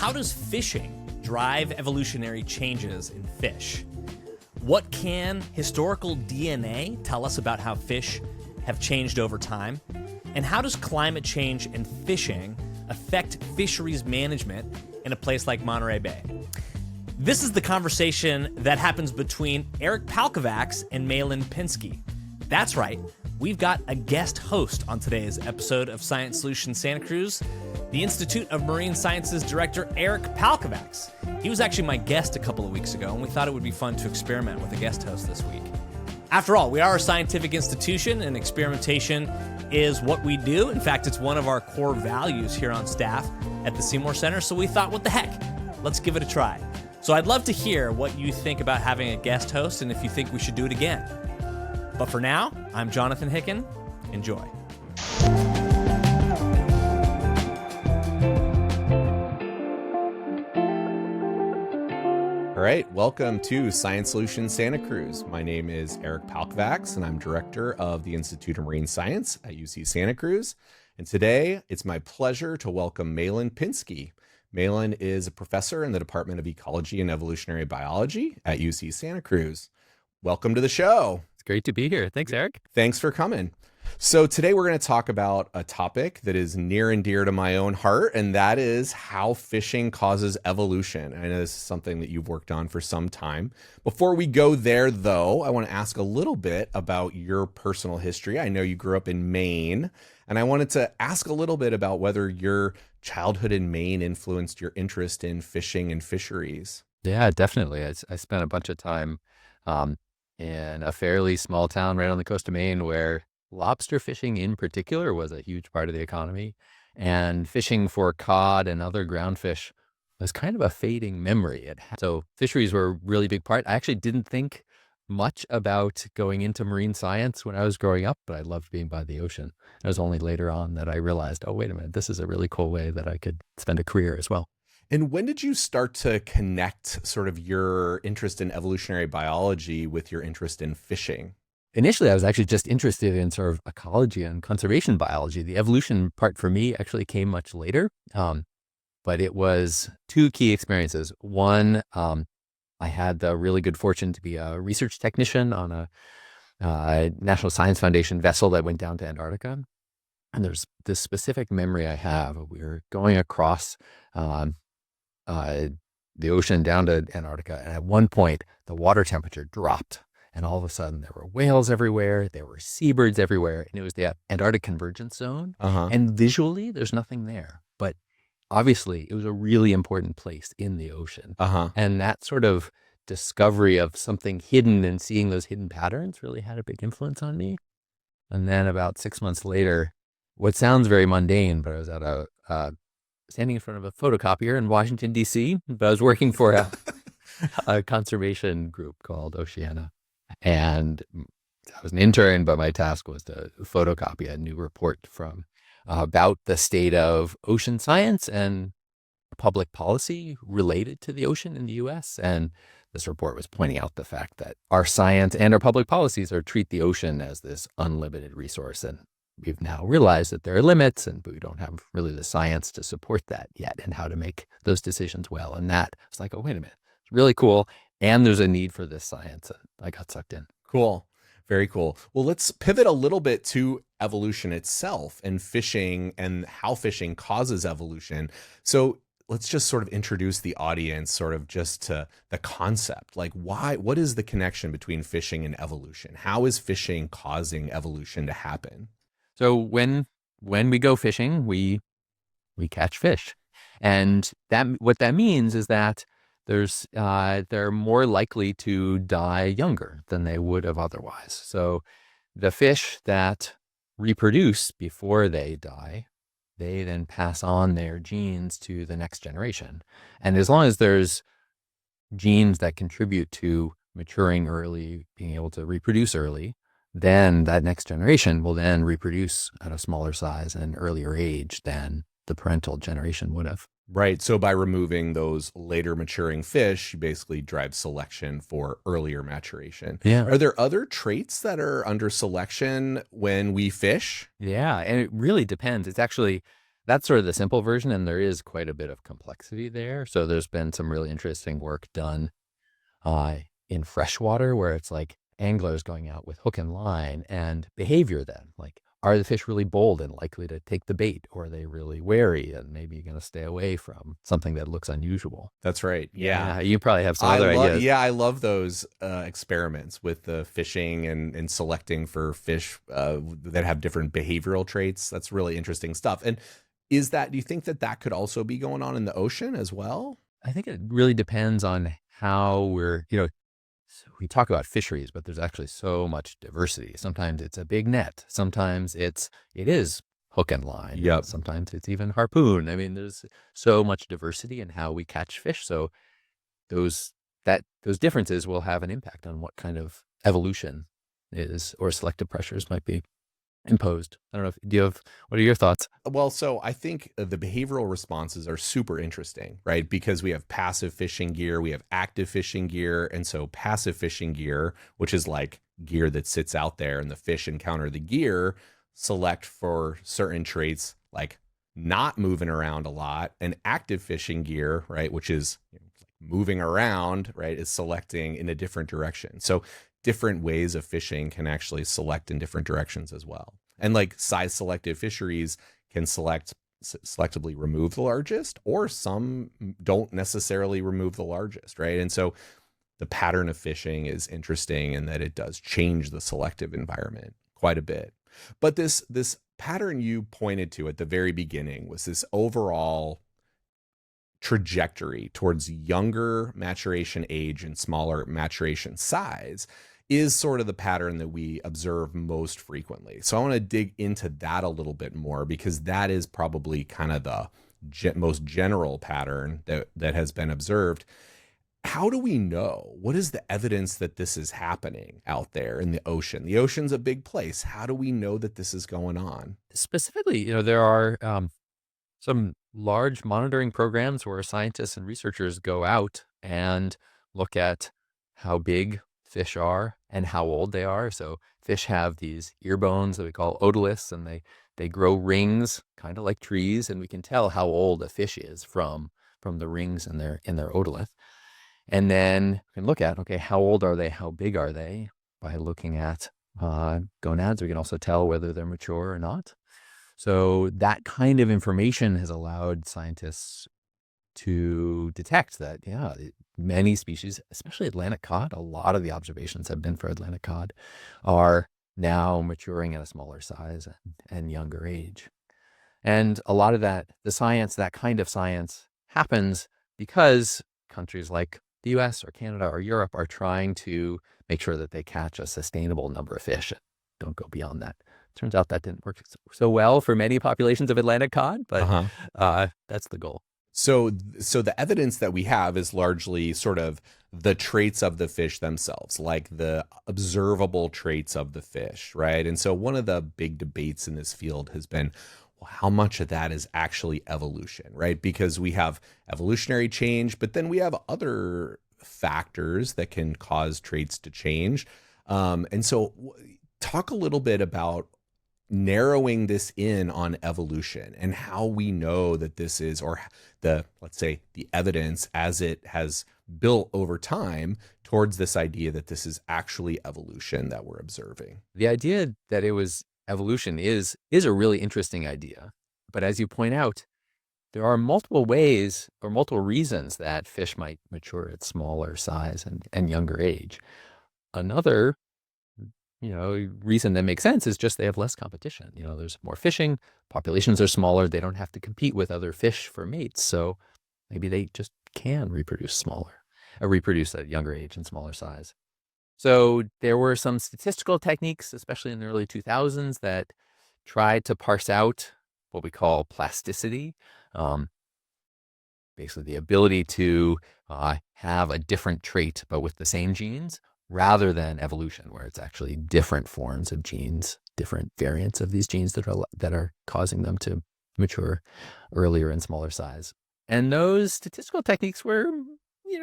how does fishing drive evolutionary changes in fish? What can historical DNA tell us about how fish have changed over time? And how does climate change and fishing affect fisheries management in a place like Monterey Bay? This is the conversation that happens between Eric Palkovacs and Malin Pinsky. That's right, we've got a guest host on today's episode of Science Solutions Santa Cruz, the Institute of Marine Sciences Director Eric Palkovacs. He was actually my guest a couple of weeks ago, and we thought it would be fun to experiment with a guest host this week. After all, we are a scientific institution, and experimentation is what we do. In fact, it's one of our core values here on staff at the Seymour Center, so we thought, what the heck? Let's give it a try. So I'd love to hear what you think about having a guest host and if you think we should do it again. But for now, I'm Jonathan Hicken. Enjoy. All right, welcome to Science Solutions Santa Cruz. My name is Eric Palkovacs, and I'm Director of the Institute of Marine Science at UC Santa Cruz. And today, it's my pleasure to welcome Malin Pinsky. Malin is a professor in the Department of Ecology and Evolutionary Biology at UC Santa Cruz. Welcome to the show. It's great to be here. Thanks, Eric. Thanks for coming. So today we're going to talk about a topic that is near and dear to my own heart, and that is how fishing causes evolution. I know this is something that you've worked on for some time. Before we go there, though, I want to ask a little bit about your personal history. I know you grew up in Maine, and I wanted to ask a little bit about whether your childhood in Maine influenced your interest in fishing and fisheries. Yeah, definitely. I spent a bunch of time in a fairly small town right on the coast of Maine where lobster fishing in particular was a huge part of the economy, and fishing for cod and other ground fish was kind of a fading memory. So fisheries were a really big part. I actually didn't think much about going into marine science when I was growing up, but I loved being by the ocean. It was only later on that I realized, oh, wait a minute, this is a really cool way that I could spend a career as well. And when did you start to connect sort of your interest in evolutionary biology with your interest in fishing? Initially, I was actually just interested in sort of ecology and conservation biology. The evolution part for me actually came much later, but it was two key experiences. One, I had the really good fortune to be a research technician on a National Science Foundation vessel that went down to Antarctica. And there's this specific memory I have. We were going across the ocean down to Antarctica, and at one point, the water temperature dropped. And all of a sudden, there were whales everywhere, there were seabirds everywhere, and it was the Antarctic Convergence Zone. And visually, there's nothing there. But obviously, it was a really important place in the ocean. And that sort of discovery of something hidden and seeing those hidden patterns really had a big influence on me. And then about 6 months later, what sounds very mundane, but I was at standing in front of a photocopier in Washington, D.C., but I was working for a conservation group called Oceana. And I was an intern, but my task was to photocopy a new report from about the state of ocean science and public policy related to the ocean in the U.S. And this report was pointing out the fact that our science and our public policies treat the ocean as this unlimited resource. And we've now realized that there are limits, but we don't have really the science to support that yet and how to make those decisions well. And that was like, oh, wait a minute, it's really cool. And there's a need for this science. And I got sucked in. Cool. Very cool. Well, let's pivot a little bit to evolution itself and fishing and how fishing causes evolution. So let's just sort of introduce the audience sort of just to the concept. Like what is the connection between fishing and evolution? How is fishing causing evolution to happen? So when we go fishing, we catch fish. And what that means is that they're more likely to die younger than they would have otherwise. So the fish that reproduce before they die, they then pass on their genes to the next generation. And as long as there's genes that contribute to maturing early, being able to reproduce early, then that next generation will then reproduce at a smaller size and an earlier age than the parental generation would have. Right. So by removing those later maturing fish, you basically drive selection for earlier maturation. Yeah. Are there other traits that are under selection when we fish? Yeah. And it really depends. It's actually That's sort of the simple version, and there is quite a bit of complexity there. So there's been some really interesting work done in freshwater where it's like anglers going out with hook and line and behavior then. Like, are the fish really bold and likely to take the bait, or are they really wary and maybe going to stay away from something that looks unusual? That's right. Yeah. You probably have some other ideas. Yeah, I love those experiments with the fishing and selecting for fish that have different behavioral traits. That's really interesting stuff. And do you think that could also be going on in the ocean as well? I think it really depends on how so we talk about fisheries, but there's actually so much diversity. Sometimes it's a big net. Sometimes it is hook and line. Yep. Sometimes it's even harpoon. I mean, there's so much diversity in how we catch fish. So those differences will have an impact on what kind of evolution is, or selective pressures might be imposed. I don't know. What are your thoughts? Well, so I think the behavioral responses are super interesting, right? Because we have passive fishing gear, we have active fishing gear. And so passive fishing gear, which is like gear that sits out there and the fish encounter the gear, select for certain traits like not moving around a lot. And active fishing gear, right, which is moving around, right, is selecting in a different direction. So different ways of fishing can actually select in different directions as well. And like size selective fisheries can selectively remove the largest, or some don't necessarily remove the largest, right? And so the pattern of fishing is interesting in that it does change the selective environment quite a bit. But this pattern you pointed to at the very beginning was this overall trajectory towards younger maturation age and smaller maturation size is sort of the pattern that we observe most frequently. So I want to dig into that a little bit more, because that is probably kind of the most general pattern that has been observed. How do we know? What is the evidence that this is happening out there in the ocean? The ocean's a big place. How do we know that this is going on? Specifically, there are some large monitoring programs where scientists and researchers go out and look at how big fish are and how old they are. So fish have these ear bones that we call otoliths, and they grow rings kind of like trees, and we can tell how old a fish is from the rings in their otolith. And then we can look at, okay, how old are they? How big are they? By looking at gonads, we can also tell whether they're mature or not. So that kind of information has allowed scientists to detect that, many species, especially Atlantic cod, a lot of the observations have been for Atlantic cod, are now maturing at a smaller size and younger age. And a lot of that kind of science happens because countries like the US or Canada or Europe are trying to make sure that they catch a sustainable number of fish and don't go beyond that. Turns out that didn't work so well for many populations of Atlantic cod, but that's the goal. So the evidence that we have is largely sort of the traits of the fish themselves, like the observable traits of the fish, right? And so one of the big debates in this field has been, well, how much of that is actually evolution, right? Because we have evolutionary change, but then we have other factors that can cause traits to change. And so talk a little bit about narrowing this in on evolution and how we know that this is, or let's say the evidence as it has built over time towards this idea that this is actually evolution that we're observing. The idea that it was evolution is a really interesting idea. But as you point out, there are multiple ways or multiple reasons that fish might mature at smaller size and younger age. Another reason that makes sense is just they have less competition. There's more fishing, populations are smaller, they don't have to compete with other fish for mates. So maybe they just can reproduce at a younger age and smaller size. So there were some statistical techniques, especially in the early 2000s, that tried to parse out what we call plasticity, basically the ability to have a different trait but with the same genes, rather than evolution, where it's actually different forms of genes, different variants of these genes that are causing them to mature earlier and smaller size. And those statistical techniques were,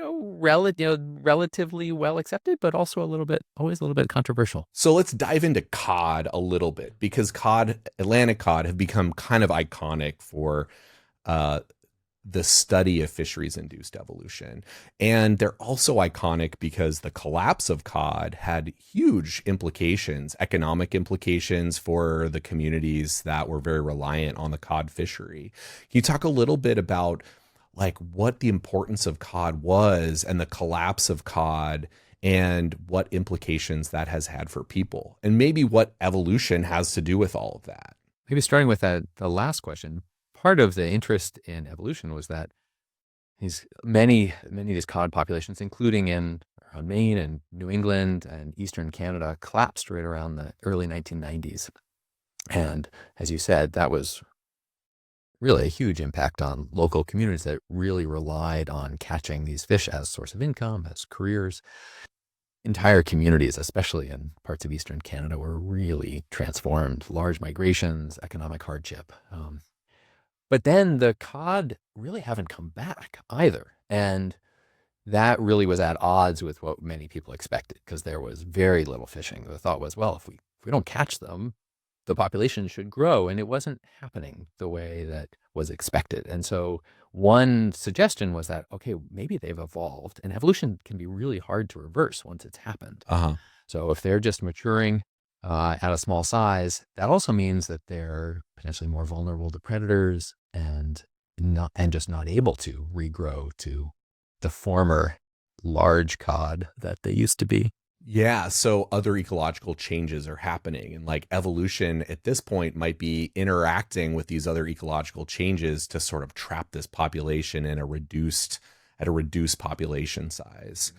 relatively well accepted, but also always a little bit controversial. So let's dive into cod a little bit, because Atlantic cod have become kind of iconic for uh, the study of fisheries-induced evolution. And they're also iconic because the collapse of cod had huge implications, economic implications for the communities that were very reliant on the cod fishery. Can you talk a little bit about like what the importance of cod was and the collapse of cod and what implications that has had for people, and maybe what evolution has to do with all of that? Maybe starting with the last question, part of the interest in evolution was that many of these cod populations, including around Maine and New England and Eastern Canada, collapsed right around the early 1990s. And as you said, that was really a huge impact on local communities that really relied on catching these fish as a source of income, as careers. Entire communities, especially in parts of Eastern Canada, were really transformed. Large migrations, economic hardship. But then the cod really haven't come back either. And that really was at odds with what many people expected, because there was very little fishing. The thought was, well, if we don't catch them, the population should grow. And it wasn't happening the way that was expected. And so one suggestion was that, okay, maybe they've evolved, and evolution can be really hard to reverse once it's happened. So if they're just maturing at a small size, that also means that they're potentially more vulnerable to predators and just not able to regrow to the former large cod that they used to be. Yeah, so other ecological changes are happening, and like evolution at this point might be interacting with these other ecological changes to sort of trap this population in a reduced population size.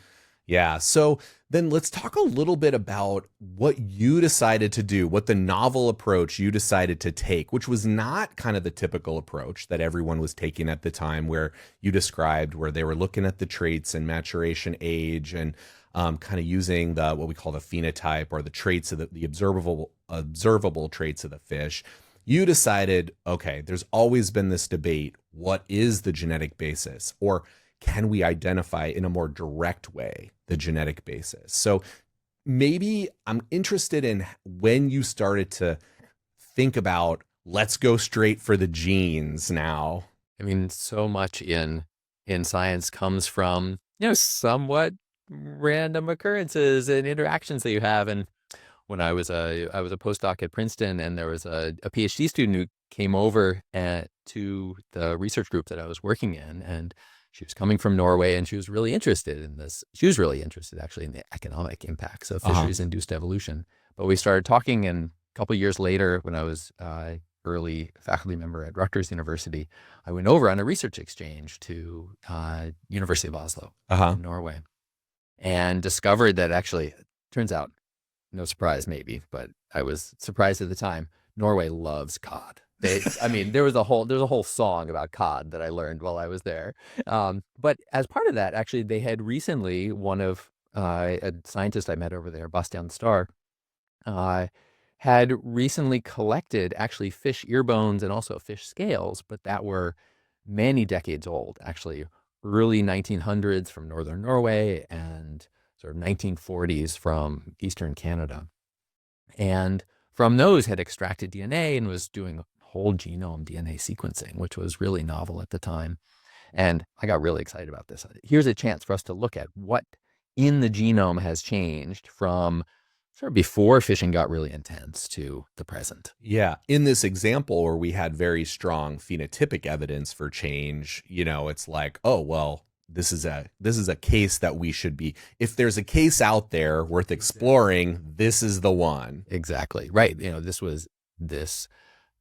Yeah, so then let's talk a little bit about what you decided to do, what the novel approach you decided to take, which was not kind of the typical approach that everyone was taking at the time, where you described, where they were looking at the traits and maturation age and kind of using what we call the phenotype, or the traits of the observable traits of the fish. You decided, okay, there's always been this debate. What is the genetic basis? Or can we identify in a more direct way the genetic basis? So maybe I'm interested in when you started to think about, let's go straight for the genes now. I mean, so much in science comes from, somewhat random occurrences and interactions that you have. And when I was a postdoc at Princeton, and there was a PhD student who came over to the research group that I was working in, and she was coming from Norway, and she was really interested in this. She was really interested actually in the economic impacts of fisheries-induced evolution. But we started talking, and a couple of years later, when I was early faculty member at Rutgers University, I went over on a research exchange to University of Oslo in Norway, and discovered that actually, turns out, no surprise maybe, but I was surprised at the time, Norway loves cod. There's a whole song about cod that I learned while I was there. But as part of that, actually, they had recently, a scientist I met over there, Bastian Starr, had recently collected actually fish ear bones and also fish scales, but that were many decades old, actually early 1900s from northern Norway and sort of 1940s from eastern Canada. And from those had extracted DNA and was doing whole genome DNA sequencing, which was really novel at the time. And I got really excited about this. Here's a chance for us to look at what in the genome has changed from sort of before fishing got really intense to the present. Yeah. In this example where we had very strong phenotypic evidence for change, it's like, oh, well, this is a case that we should be, if there's a case out there worth exploring, this is the one. Exactly. Right. This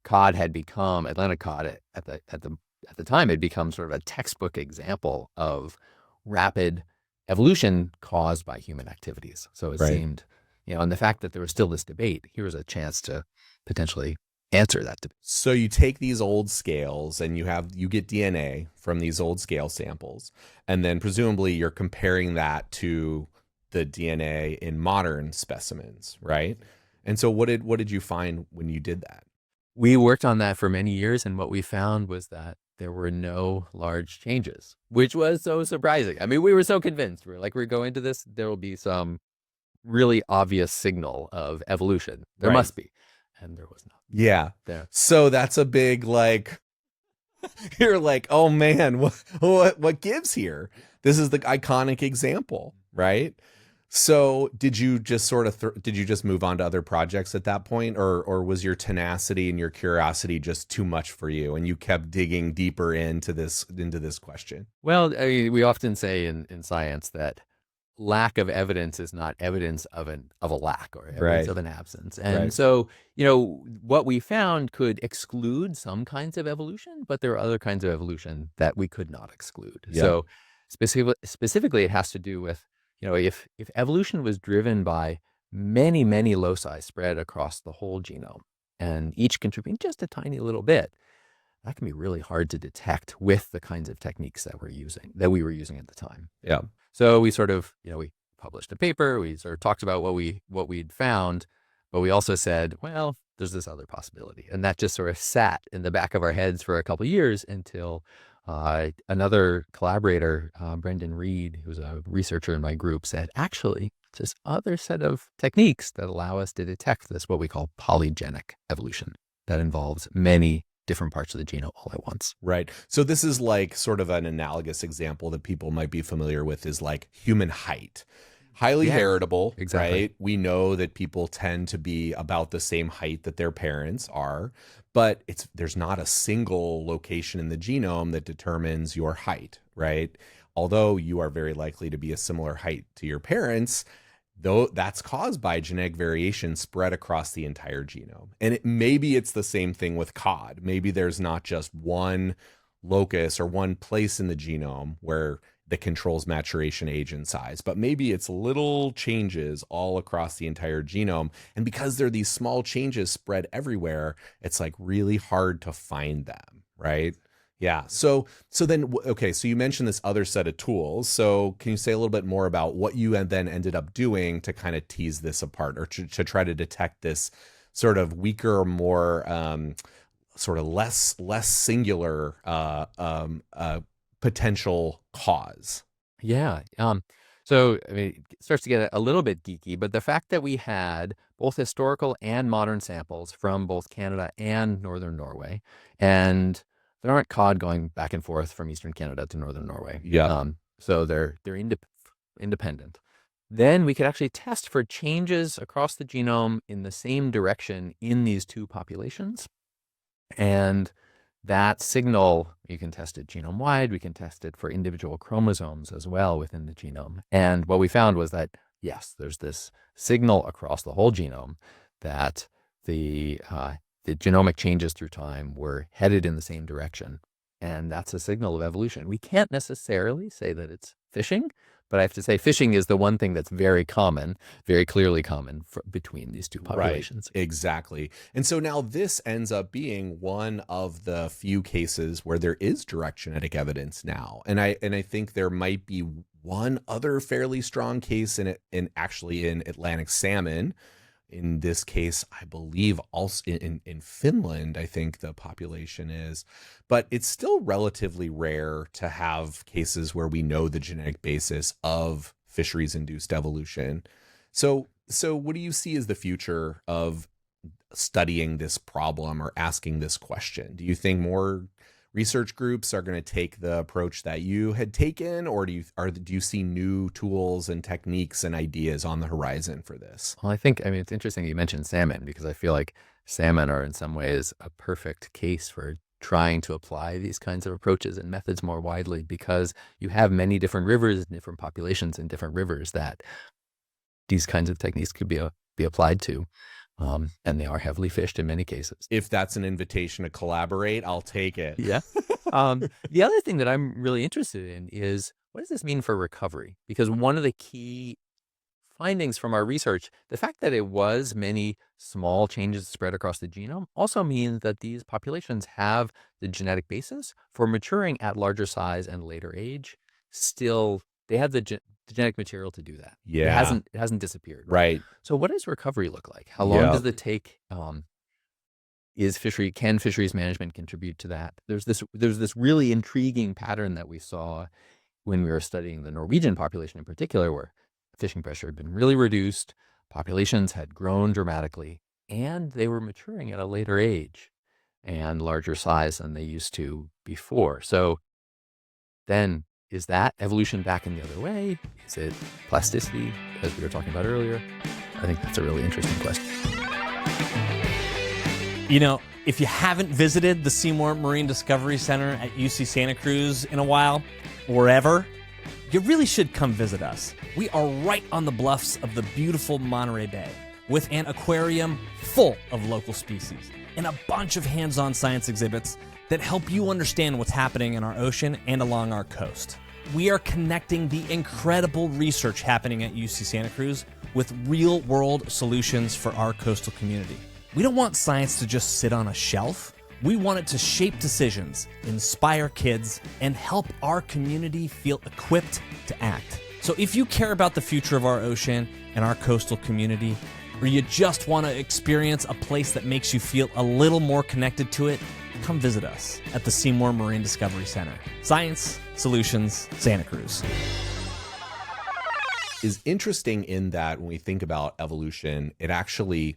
cod had become, Atlantic cod at the time had become sort of a textbook example of rapid evolution caused by human activities. So it seemed, and the fact that there was still this debate, here was a chance to potentially answer that debate. So you take these old scales and you get DNA from these old scale samples, and then presumably you're comparing that to the DNA in modern specimens, right? And so what did you find when you did that? We worked on that for many years, and what we found was that there were no large changes, which was so surprising. I mean, we were so convinced. We were like, we're going to this, there will be some really obvious signal of evolution. There Right. must be. And there was not. Yeah. There. So that's a big, like, you're like, oh man, what gives here? This is the iconic example, right? So did you just sort of did you just move on to other projects at that point, or was your tenacity and your curiosity just too much for you, and you kept digging deeper into this question? Well, I mean, we often say in science that lack of evidence is not evidence of a lack or evidence Right. of an absence. And Right. so, what we found could exclude some kinds of evolution, but there are other kinds of evolution that we could not exclude. Yeah. So specifically, it has to do with, if evolution was driven by many, many loci spread across the whole genome and each contributing just a tiny little bit, that can be really hard to detect with the kinds of techniques that we were using at the time. Yeah. So we sort of, we published a paper, we sort of talked about what we'd found, but we also said, well, there's this other possibility. And that just sort of sat in the back of our heads for a couple of years until another collaborator, Brendan Reed, who's a researcher in my group, said, actually, this other set of techniques that allow us to detect this, what we call polygenic evolution, that involves many different parts of the genome all at once. Right. So this is like sort of an analogous example that people might be familiar with is like human height. Highly heritable, exactly. Right? We know that people tend to be about the same height that their parents are, but there's not a single location in the genome that determines your height, right? Although you are very likely to be a similar height to your parents, though that's caused by genetic variation spread across the entire genome. And maybe it's the same thing with cod. Maybe there's not just one locus or one place in the genome where that controls maturation age and size, but maybe it's little changes all across the entire genome. And because there are these small changes spread everywhere, it's like really hard to find them, right? Yeah. So then, okay, so you mentioned this other set of tools. So can you say a little bit more about what you then ended up doing to kind of tease this apart, or to try to detect this sort of weaker, more sort of less singular potential cause? Yeah. So I mean, it starts to get a little bit geeky, but the fact that we had both historical and modern samples from both Canada and northern Norway, and there aren't cod going back and forth from eastern Canada to northern Norway. Yeah. So they're independent. Then we could actually test for changes across the genome in the same direction in these two populations. And that signal, you can test it genome-wide. We can test it for individual chromosomes as well within the genome. And what we found was that, yes, there's this signal across the whole genome that the genomic changes through time were headed in the same direction. And that's a signal of evolution. We can't necessarily say that it's fishing, but I have to say fishing is the one thing that's very common, very clearly common between these two populations. Right, exactly. And so now this ends up being one of the few cases where there is direct genetic evidence now. And I think there might be one other fairly strong case in Atlantic salmon. In this case, I believe also in Finland, I think the population is, but it's still relatively rare to have cases where we know the genetic basis of fisheries-induced evolution. So what do you see as the future of studying this problem or asking this question? Do you think more research groups are going to take the approach that you had taken, or do you see new tools and techniques and ideas on the horizon for this? Well, I mean, it's interesting you mentioned salmon, because I feel like salmon are in some ways a perfect case for trying to apply these kinds of approaches and methods more widely, because you have many different rivers, different populations in different rivers that these kinds of techniques could be applied to. And they are heavily fished in many cases. If that's an invitation to collaborate, I'll take it. Yeah. The other thing that I'm really interested in is, what does this mean for recovery? Because one of the key findings from our research, the fact that it was many small changes spread across the genome, also means that these populations have the genetic basis for maturing at larger size and later age. Still, they have the genetic material to do that. Yeah. It hasn't disappeared. Right. So what does recovery look like? How long does it take can fisheries management contribute to that? There's this really intriguing pattern that we saw when we were studying the Norwegian population in particular, where fishing pressure had been really reduced, populations had grown dramatically, and they were maturing at a later age and larger size than they used to before. So then, is that evolution back in the other way? Is it plasticity, as we were talking about earlier? I think that's a really interesting question. You know, if you haven't visited the Seymour Marine Discovery Center at UC Santa Cruz in a while, or ever, you really should come visit us. We are right on the bluffs of the beautiful Monterey Bay, with an aquarium full of local species and a bunch of hands-on science exhibits that help you understand what's happening in our ocean and along our coast. We are connecting the incredible research happening at UC Santa Cruz with real-world solutions for our coastal community. We don't want science to just sit on a shelf. We want it to shape decisions, inspire kids, and help our community feel equipped to act. So if you care about the future of our ocean and our coastal community, or you just want to experience a place that makes you feel a little more connected to it, come visit us at the Seymour Marine Discovery Center. Science Solutions, Santa Cruz. Is interesting in that when we think about evolution, it actually,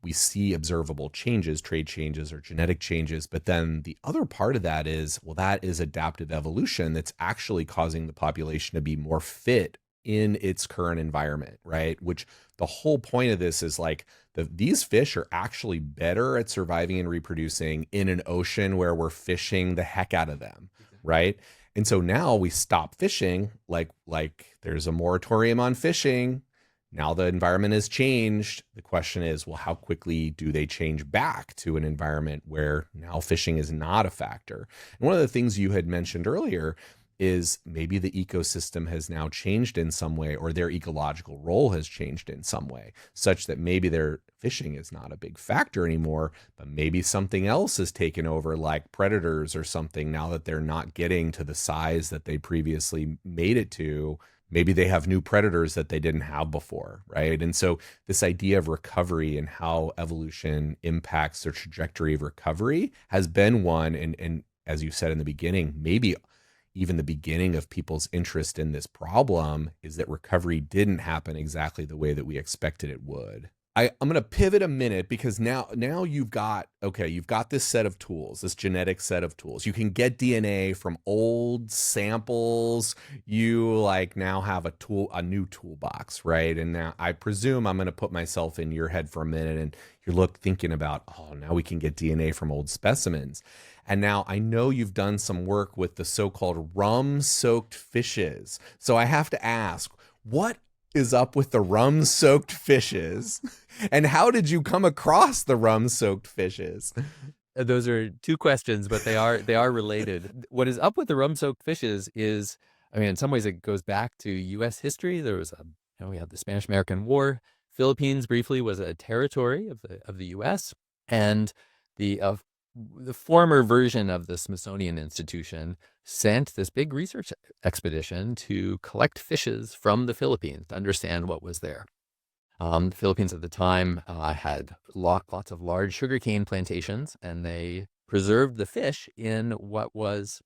we see observable changes, trade changes or genetic changes, but then the other part of that is, that is adaptive evolution that's actually causing the population to be more fit in its current environment, right? Which the whole point of this is these fish are actually better at surviving and reproducing in an ocean where we're fishing the heck out of them, right? And so now we stop fishing, like there's a moratorium on fishing. Now the environment has changed. The question is, how quickly do they change back to an environment where now fishing is not a factor? And one of the things you had mentioned earlier is maybe the ecosystem has now changed in some way, or their ecological role has changed in some way, such that maybe their fishing is not a big factor anymore, but maybe something else has taken over, like predators or something, now that they're not getting to the size that they previously made it to. Maybe they have new predators that they didn't have before, right? And so this idea of recovery and how evolution impacts the trajectory of recovery has been one, and as you said in the beginning, maybe even the beginning of people's interest in this problem is that recovery didn't happen exactly the way that we expected it would. I'm going to pivot a minute because now you've got this set of tools, this genetic set of tools. You can get DNA from old samples. You now have a new toolbox, right? And now I presume I'm going to put myself in your head for a minute, and you're thinking about, now we can get DNA from old specimens. And now I know you've done some work with the so-called rum-soaked fishes. So I have to ask, what is up with the rum-soaked fishes? And how did you come across the rum-soaked fishes? Those are two questions, but they are related. What is up with the rum-soaked fishes is, in some ways it goes back to U.S. history. There was we had the Spanish-American War. Philippines briefly was a territory of the U.S. and the former version of the Smithsonian Institution sent this big research expedition to collect fishes from the Philippines to understand what was there. The Philippines at the time had lots of large sugarcane plantations, and they preserved the fish in what was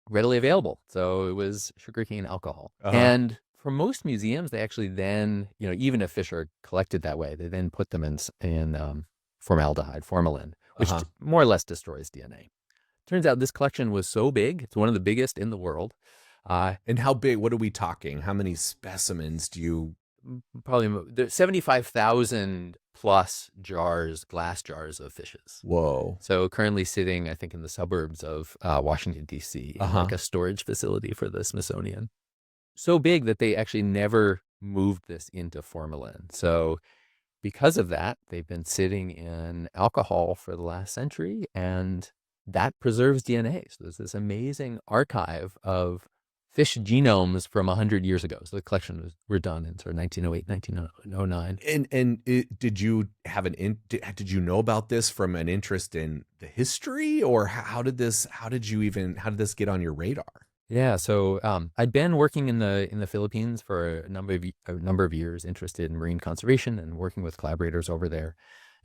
readily available. So it was sugarcane alcohol. And for most museums, they actually then, even if fish are collected that way, they then put them in formaldehyde, formalin, which more or less destroys DNA. Turns out this collection was so big, it's one of the biggest in the world. And how big? What are we talking? How many specimens do you? Probably 75,000 plus glass jars of fishes. Whoa. So currently sitting, I think, in the suburbs of Washington, D.C., in like a storage facility for the Smithsonian. So big that they actually never moved this into formalin. So because of that, they've been sitting in alcohol for the last century, and that preserves DNA. So there's this amazing archive of fish genomes from 100 years ago. So the collection were done in sort of 1908, 1909. And did you did you know about this from an interest in the history, or how did this get on your radar? Yeah, so I'd been working in the Philippines for a number of years, interested in marine conservation and working with collaborators over there.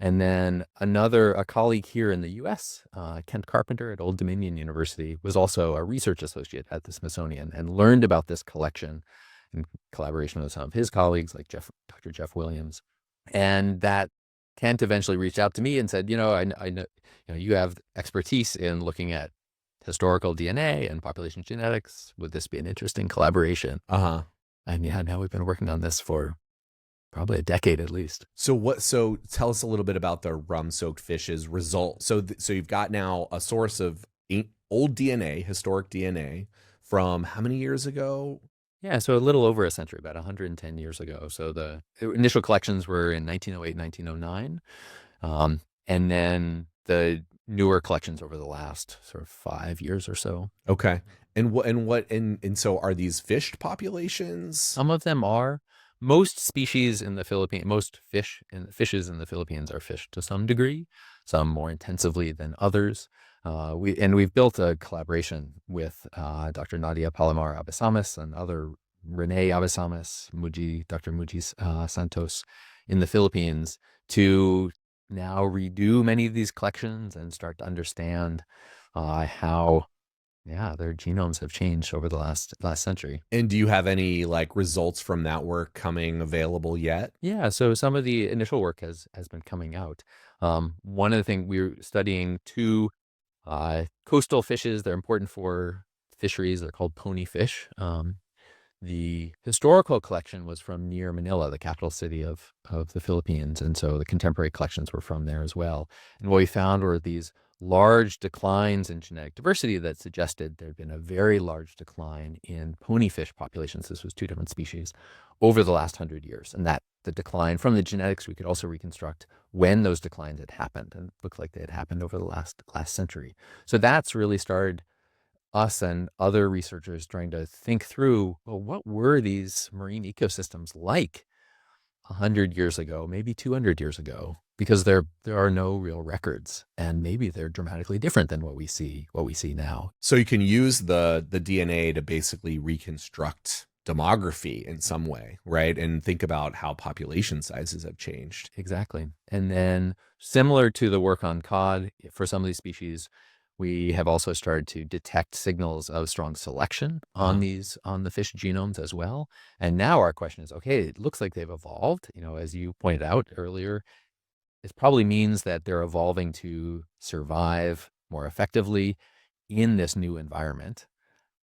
And then a colleague here in the U.S., Kent Carpenter at Old Dominion University, was also a research associate at the Smithsonian and learned about this collection in collaboration with some of his colleagues like Dr. Jeff Williams. And that Kent eventually reached out to me and said, I know, you have expertise in looking at historical DNA and population genetics. Would this be an interesting collaboration? Uh-huh. And yeah, now we've been working on this for probably a decade at least. So tell us a little bit about the rum-soaked fish's result. So you've got now a source of old DNA, historic DNA from how many years ago? Yeah, so a little over a century, about 110 years ago. So the initial collections were in 1908, 1909. And then the newer collections over the last sort of 5 years or so. Okay. And so are these fished populations? Some of them are. Most species in the Philippines, most fishes in the Philippines are fished to some degree, some more intensively than others. We've built a collaboration with Dr. Nadia Palomar Abesamis and other Renee Abesamis, Dr. Muji Santos in the Philippines to now redo many of these collections and start to understand how their genomes have changed over the last century. And do you have any results from that work coming available yet? Yeah, so some of the initial work has been coming out. One of the things we're studying two coastal fishes. They're important for fisheries. They're called pony fish. The historical collection was from near Manila, the capital city of the Philippines. And so the contemporary collections were from there as well. And what we found were these large declines in genetic diversity that suggested there had been a very large decline in pony fish populations. This was two different species over the last 100 years. And that the decline from the genetics, we could also reconstruct when those declines had happened. And it looked like they had happened over the last century. So that's really started us and other researchers trying to think through, well, what were these marine ecosystems like 100 years ago, maybe 200 years ago? Because there are no real records, and maybe they're dramatically different than what we see now. So you can use the DNA to basically reconstruct demography in some way, right? And think about how population sizes have changed. Exactly. And then similar to the work on cod, for some of these species, we have also started to detect signals of strong selection on the fish genomes as well. And now our question is, okay, it looks like they've evolved. As you pointed out earlier, it probably means that they're evolving to survive more effectively in this new environment.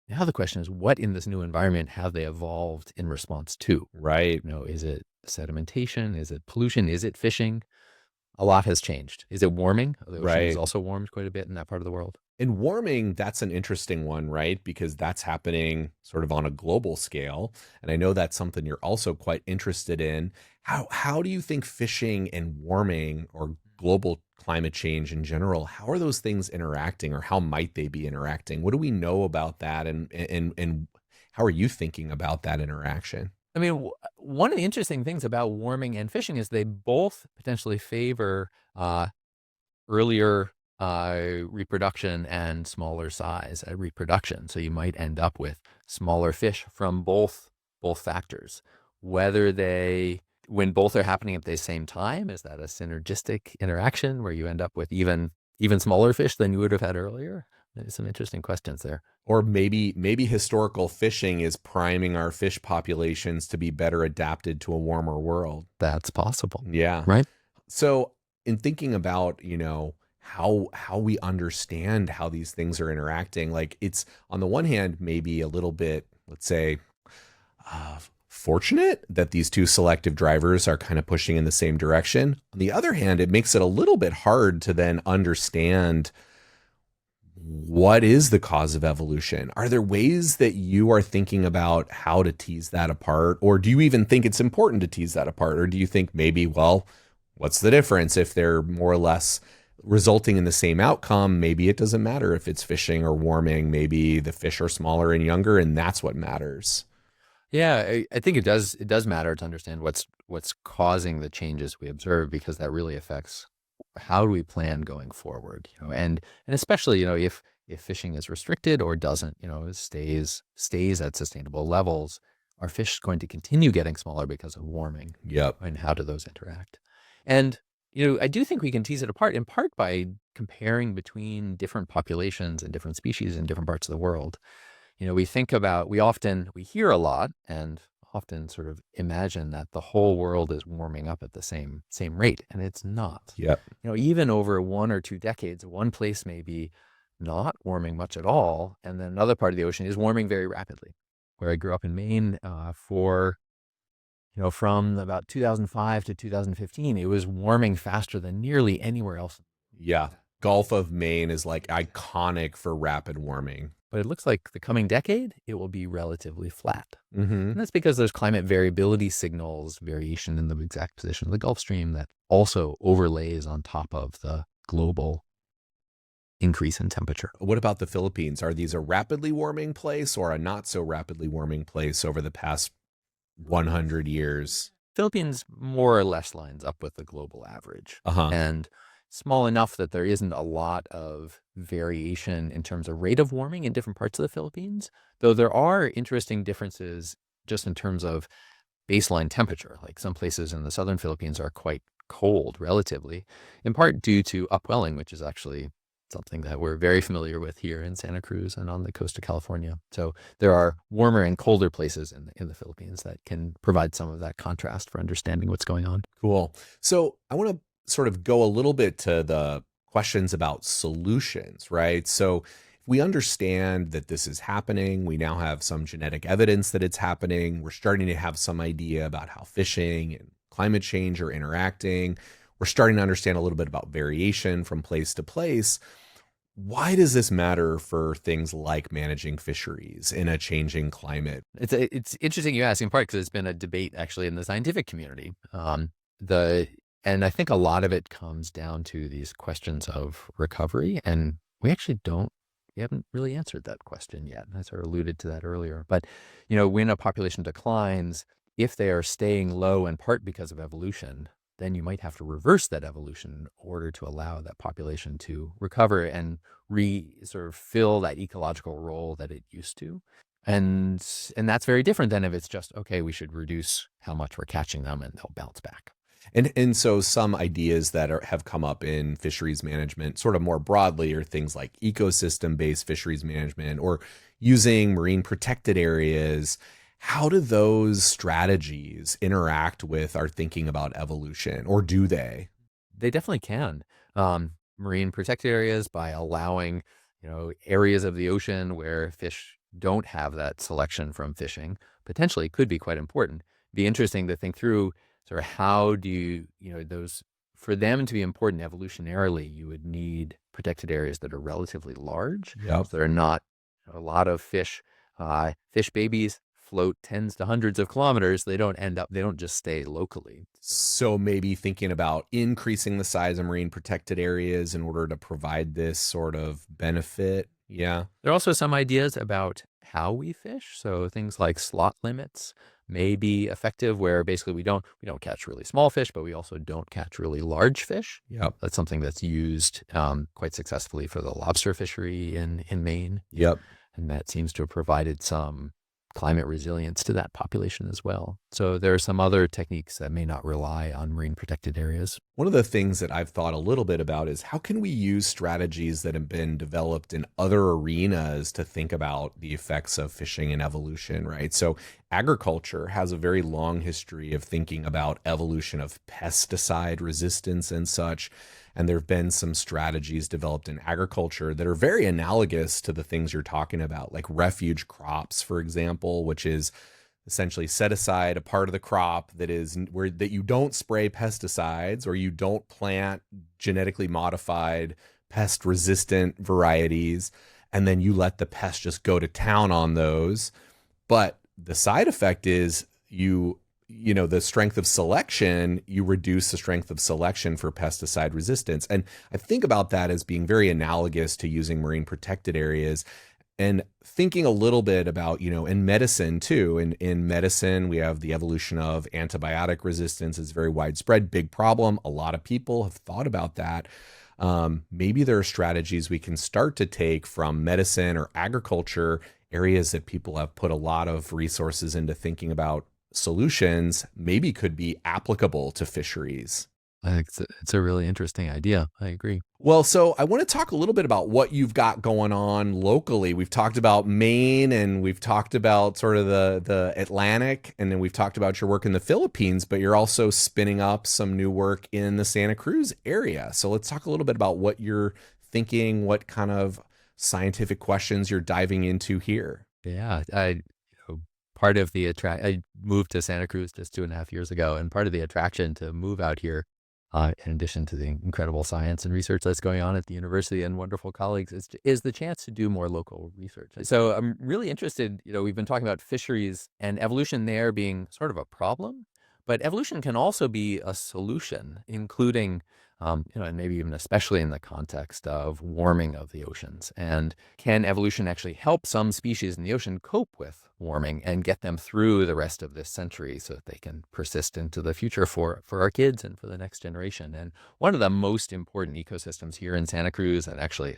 Now the question is, what in this new environment have they evolved in response to? Right. Is it sedimentation? Is it pollution? Is it fishing? A lot has changed. Is it warming? The ocean has also warmed quite a bit in that part of the world. And warming, that's an interesting one, right? Because that's happening sort of on a global scale. And I know that's something you're also quite interested in. How do you think fishing and warming or global climate change in general, how are those things interacting, or how might they be interacting? What do we know about that? And how are you thinking about that interaction? I mean, one of the interesting things about warming and fishing is they both potentially favor earlier reproduction and smaller size reproduction. So you might end up with smaller fish from both factors. When both are happening at the same time, is that a synergistic interaction where you end up with even smaller fish than you would have had earlier? There's some interesting questions there. Or maybe historical fishing is priming our fish populations to be better adapted to a warmer world. That's possible. Yeah. Right. So in thinking about, how we understand how these things are interacting, it's on the one hand, maybe a little bit, let's say, fortunate that these two selective drivers are kind of pushing in the same direction. On the other hand, it makes it a little bit hard to then understand what is the cause of evolution. Are there ways that you are thinking about how to tease that apart? Or do you even think it's important to tease that apart? Or do you think maybe, well, what's the difference if they're more or less resulting in the same outcome? Maybe it doesn't matter if it's fishing or warming. Maybe the fish are smaller and younger, and that's what matters. Yeah, I think it does matter to understand what's causing the changes we observe, because that really affects how do we plan going forward, and especially, if fishing is restricted or doesn't, stays at sustainable levels, are fish going to continue getting smaller because of warming? Yep. And how do those interact? And I do think we can tease it apart in part by comparing between different populations and different species in different parts of the world. We hear a lot and often sort of imagine that the whole world is warming up at the same rate, and it's not. Yep. Even over 1 or 2 decades, one place may be not warming much at all, and then another part of the ocean is warming very rapidly. Where I grew up in Maine, from about 2005 to 2015, it was warming faster than nearly anywhere else. Yeah. Gulf of Maine is like iconic for rapid warming. But it looks like the coming decade, it will be relatively flat. Mm-hmm. And that's because there's climate variability signals, variation in the exact position of the Gulf Stream that also overlays on top of the global increase in temperature. What about the Philippines? Are these a rapidly warming place or a not so rapidly warming place over the past 100 years? Philippines more or less lines up with the global average. Uh-huh. And small enough that there isn't a lot of variation in terms of rate of warming in different parts of the Philippines, though there are interesting differences just in terms of baseline temperature. Like some places in the southern Philippines are quite cold relatively, in part due to upwelling, which is actually something that we're very familiar with here in Santa Cruz and on the coast of California. So there are warmer and colder places in the Philippines that can provide some of that contrast for understanding what's going on. Cool. So I want to sort of go a little bit to the questions about solutions, right? So if we understand that this is happening, we now have some genetic evidence that it's happening. We're starting to have some idea about how fishing and climate change are interacting. We're starting to understand a little bit about variation from place to place. Why does this matter for things like managing fisheries in a changing climate? It's interesting you ask, in part because it's been a debate actually in the scientific community. And I think a lot of it comes down to these questions of recovery, and we haven't really answered that question yet. I sort of alluded to that earlier. But, when a population declines, if they are staying low in part because of evolution, then you might have to reverse that evolution in order to allow that population to recover and sort of fill that ecological role that it used to. And that's very different than if it's just, okay, we should reduce how much we're catching them and they'll bounce back. And so some ideas that have come up in fisheries management sort of more broadly are things like ecosystem-based fisheries management or using marine protected areas. How do those strategies interact with our thinking about evolution, or do they? They definitely can. Marine protected areas, by allowing, areas of the ocean where fish don't have that selection from fishing, potentially could be quite important. Be interesting to think through sort of how do you, for them to be important evolutionarily, you would need protected areas that are relatively large. Yep. So there are not a lot of fish babies float tens to hundreds of kilometers. They don't just stay locally. So maybe thinking about increasing the size of marine protected areas in order to provide this sort of benefit. Yeah. There are also some ideas about how we fish. So things like slot limits may be effective, where basically we don't catch really small fish, but we also don't catch really large fish. Yep. That's something that's used quite successfully for the lobster fishery in Maine. Yep. And that seems to have provided some climate resilience to that population as well. So there are some other techniques that may not rely on marine protected areas. One of the things that I've thought a little bit about is how can we use strategies that have been developed in other arenas to think about the effects of fishing and evolution, right? So agriculture has a very long history of thinking about evolution of pesticide resistance and such. And there have been some strategies developed in agriculture that are very analogous to the things you're talking about, like refuge crops, for example, which is essentially set aside a part of the crop that you don't spray pesticides, or you don't plant genetically modified pest resistant varieties, and then you let the pest just go to town on those. But the side effect is the strength of selection, you reduce the strength of selection for pesticide resistance. And I think about that as being very analogous to using marine protected areas, and thinking a little bit about, in medicine too. In medicine, we have the evolution of antibiotic resistance is very widespread, big problem. A lot of people have thought about that. Maybe there are strategies we can start to take from medicine or agriculture, areas that people have put a lot of resources into thinking about solutions, maybe could be applicable to fisheries. I think it's a really interesting idea. I agree. Well, so I want to talk a little bit about what you've got going on locally. We've talked about Maine, and we've talked about sort of the Atlantic, and then we've talked about your work in the Philippines, but you're also spinning up some new work in the Santa Cruz area. So let's talk a little bit about what you're thinking, what kind of scientific questions you're diving into here. Yeah, part of the I moved to Santa Cruz just 2.5 years ago, and part of the attraction to move out here, in addition to the incredible science and research that's going on at the university and wonderful colleagues, is the chance to do more local research. So I'm really interested. We've been talking about fisheries and evolution there being sort of a problem, but evolution can also be a solution, including and maybe even especially in the context of warming of the oceans. And can evolution actually help some species in the ocean cope with warming and get them through the rest of this century so that they can persist into the future for our kids and for the next generation? And one of the most important ecosystems here in Santa Cruz, and actually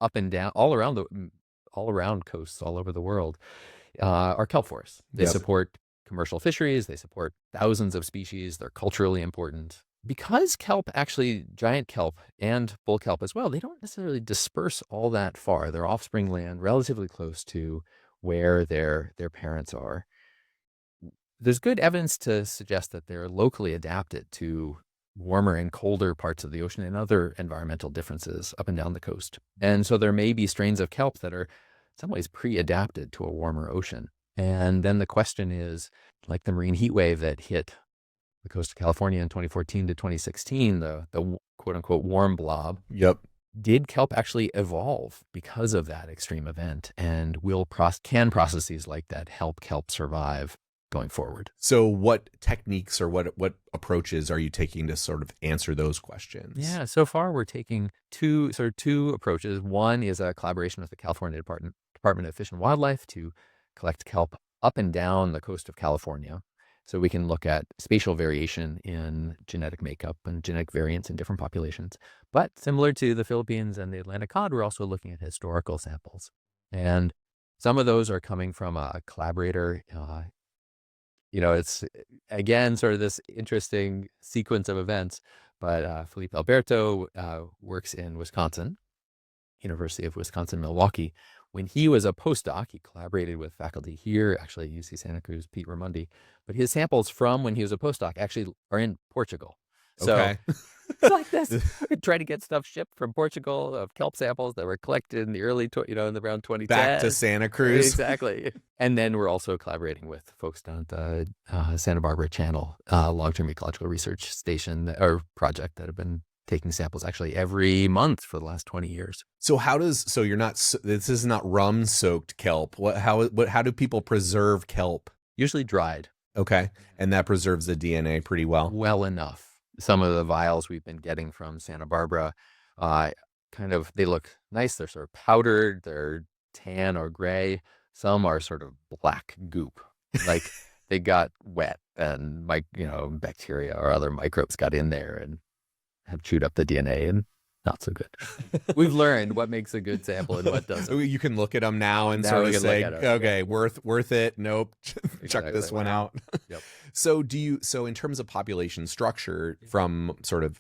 up and down all around coasts all over the world, are kelp forests. They support commercial fisheries. They support thousands of species. They're culturally important. Because kelp, actually giant kelp and bull kelp as well, they don't necessarily disperse all that far. Their offspring land relatively close to where their parents are. There's good evidence to suggest that they're locally adapted to warmer and colder parts of the ocean and other environmental differences up and down the coast. And so there may be strains of kelp that are in some ways pre-adapted to a warmer ocean. And then the question is, like the marine heat wave that hit the coast of California in 2014 to 2016, the quote unquote warm blob. Yep. Did kelp actually evolve because of that extreme event? And can processes like that help kelp survive going forward? So what techniques or what approaches are you taking to sort of answer those questions? Yeah, so far we're taking two approaches. One is a collaboration with the California Department of Fish and Wildlife to collect kelp up and down the coast of California. So we can look at spatial variation in genetic makeup and genetic variants in different populations. But similar to the Philippines and the Atlantic cod, we're also looking at historical samples. And some of those are coming from a collaborator. It's, again, sort of this interesting sequence of events. But Felipe Alberto works in Wisconsin, University of Wisconsin-Milwaukee. When he was a postdoc, he collaborated with faculty here, actually at UC Santa Cruz, Pete Ramundi. But his samples from when he was a postdoc actually are in Portugal. So okay. It's like this. We try to get stuff shipped from Portugal of kelp samples that were collected in the early, in around 2010. Back to Santa Cruz. Exactly. And then we're also collaborating with folks down at the Santa Barbara Channel long-term ecological research station or project that have been taking samples actually every month for the last 20 years. So this is not rum-soaked kelp. How do people preserve kelp? Usually dried. Okay. And that preserves the DNA pretty well? Well enough. Some of the vials we've been getting from Santa Barbara, they look nice. They're sort of powdered. They're tan or gray. Some are sort of black goop. Like they got wet and bacteria or other microbes got in there and have chewed up the DNA, and not so good. We've learned what makes a good sample and what doesn't. You can look at them now and sort of say, okay, worth it. Nope. Check this one out. Yep. So in terms of population structure from sort of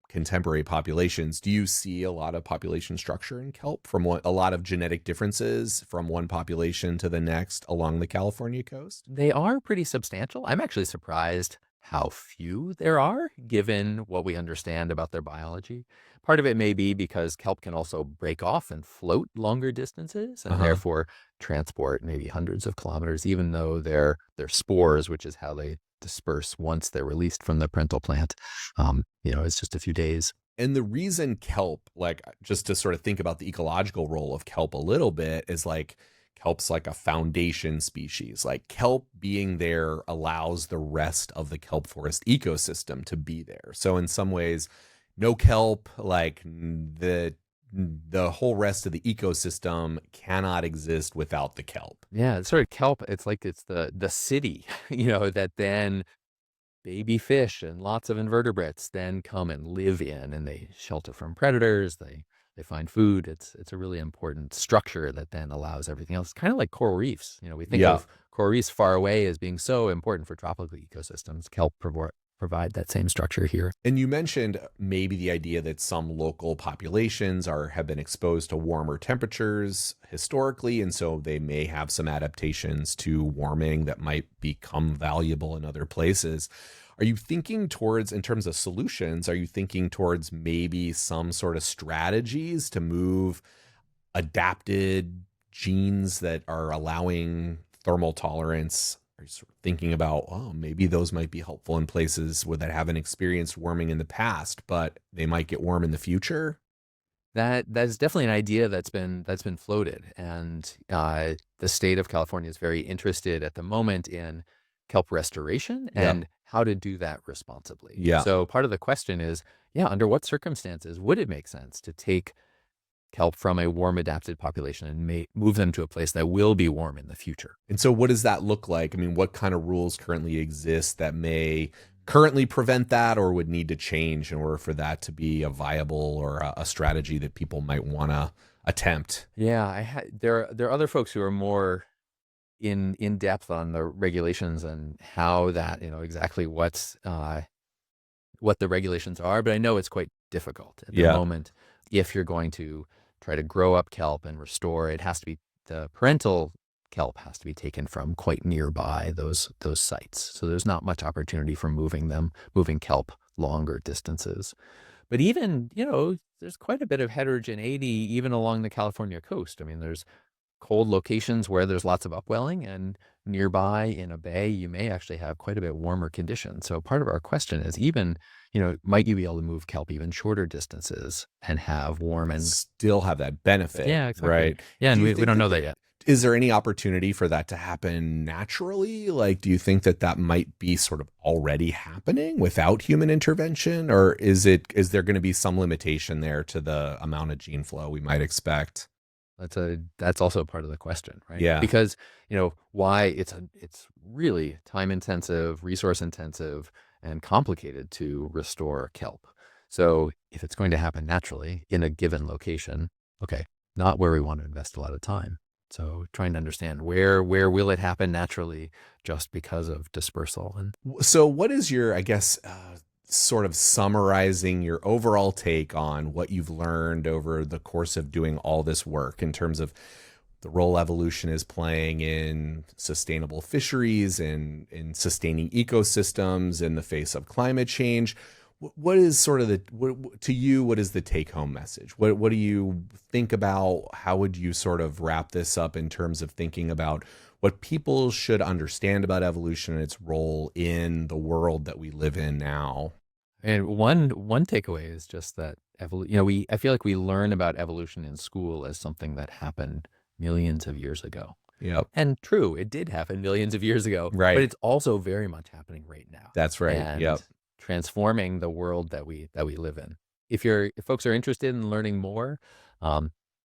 contemporary populations, do you see a lot of population structure in kelp from a lot of genetic differences from one population to the next along the California coast? They are pretty substantial. I'm actually surprised how few there are, given what we understand about their biology. Part of it may be because kelp can also break off and float longer distances and therefore transport maybe hundreds of kilometers, even though their spores, which is how they disperse once they're released from the parental plant, it's just a few days. And the reason kelp, like just to sort of think about the ecological role of kelp a little bit, is like kelp's like a foundation species. Like kelp being there allows the rest of the kelp forest ecosystem to be there. So in some ways, no kelp, like the whole rest of the ecosystem cannot exist without the kelp. Yeah, it's sort of kelp. It's like it's the city, that then baby fish and lots of invertebrates then come and live in, and they shelter from predators. They find food. It's a really important structure that then allows everything else. It's kind of like coral reefs. We think of coral reefs far away as being so important for tropical ecosystems. Kelp provide that same structure here. And you mentioned maybe the idea that some local populations have been exposed to warmer temperatures historically, and so they may have some adaptations to warming that might become valuable in other places. Are you thinking towards, in terms of solutions, are you thinking towards maybe some sort of strategies to move adapted genes that are allowing thermal tolerance? Are you sort of thinking about, oh, maybe those might be helpful in places where that haven't experienced warming in the past, but they might get warm in the future? That's definitely an idea that's been floated, and the state of California is very interested at the moment in kelp restoration and how to do that responsibly. Yeah. So part of the question is, under what circumstances would it make sense to take kelp from a warm adapted population and move them to a place that will be warm in the future? And so what does that look like? I mean, what kind of rules currently exist that may currently prevent that or would need to change in order for that to be a viable or a strategy that people might want to attempt? Yeah, there are other folks who are more in depth on the regulations and how that, exactly what the regulations are, but I know it's quite difficult at the moment. If you're going to try to grow up kelp and restore, it has to be, the parental kelp has to be taken from quite nearby those sites. So there's not much opportunity for moving kelp longer distances. But even, there's quite a bit of heterogeneity even along the California coast. I mean, there's cold locations where there's lots of upwelling, and nearby in a bay, you may actually have quite a bit warmer conditions. So part of our question is even, might you be able to move kelp even shorter distances and have warm and still have that benefit? Yeah, exactly. Right. Yeah, and we don't know that yet. Is there any opportunity for that to happen naturally? Like, do you think that might be sort of already happening without human intervention? Or is there going to be some limitation there to the amount of gene flow we might expect? That's also part of the question, right? Yeah. Because, why it's really time intensive, resource intensive, and complicated to restore kelp. So if it's going to happen naturally in a given location, okay, not where we want to invest a lot of time. So trying to understand where will it happen naturally just because of dispersal. And so what is your, I guess, sort of summarizing your overall take on what you've learned over the course of doing all this work in terms of the role evolution is playing in sustainable fisheries and in sustaining ecosystems in the face of climate change? What is sort of to you, what is the take home message? What do you think about? How would you sort of wrap this up in terms of thinking about what people should understand about evolution and its role in the world that we live in now? And one takeaway is just that I feel like we learn about evolution in school as something that happened millions of years ago. Yep. And true, it did happen millions of years ago. Right. But it's also very much happening right now. That's right. And yep. transforming the world that we live in. If folks are interested in learning more,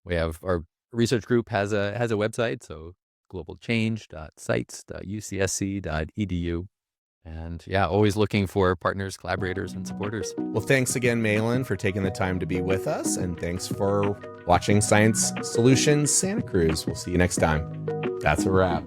we have our research group has a website, so globalchange.sites.ucsc.edu. And always looking for partners, collaborators, and supporters. Well, thanks again, Malin, for taking the time to be with us. And thanks for watching Science Solutions Santa Cruz. We'll see you next time. That's a wrap.